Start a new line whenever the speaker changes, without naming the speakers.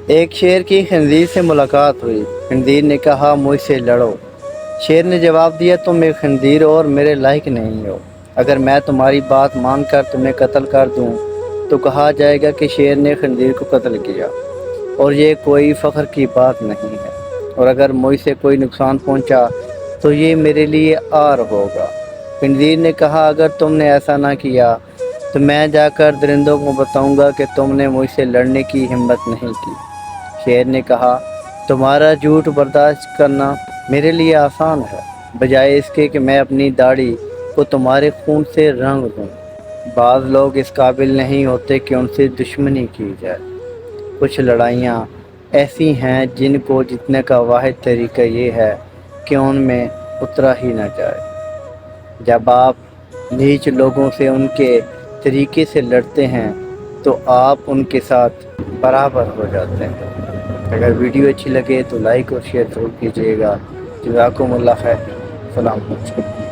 ایک شیر کی خنزیر سے ملاقات ہوئی۔ خنزیر نے کہا مجھ سے لڑو۔ شیر نے جواب دیا تم ایک خنزیر اور میرے لائق نہیں ہو۔ اگر میں تمہاری بات مان کر تمہیں قتل کر دوں تو کہا جائے گا کہ شیر نے خنزیر کو قتل کیا، اور یہ کوئی فخر کی بات نہیں ہے۔ اور اگر مجھ سے کوئی نقصان پہنچا تو یہ میرے لیے عار ہوگا۔ خنزیر نے کہا اگر تم نے ایسا نہ کیا تو میں جا کر درندوں کو بتاؤں گا کہ تم نے مجھ سے لڑنے کی ہمت نہیں کی۔ شیر نے کہا تمہارا جھوٹ برداشت کرنا میرے لیے آسان ہے، بجائے اس کے کہ میں اپنی داڑھی کو تمہارے خون سے رنگ دوں۔ بعض لوگ اس قابل نہیں ہوتے کہ ان سے دشمنی کی جائے۔ کچھ لڑائیاں ایسی ہیں جن کو جیتنے کا واحد طریقہ یہ ہے کہ ان میں اترا ہی نہ جائے۔ جب آپ نیچ لوگوں سے ان کے طریقے سے لڑتے ہیں تو آپ ان کے ساتھ برابر ہو جاتے ہیں۔ اگر ویڈیو اچھی لگے تو لائک اور شیئر ضرور کیجیے گا۔ جزاکم اللہ خیر۔ السلام علیکم۔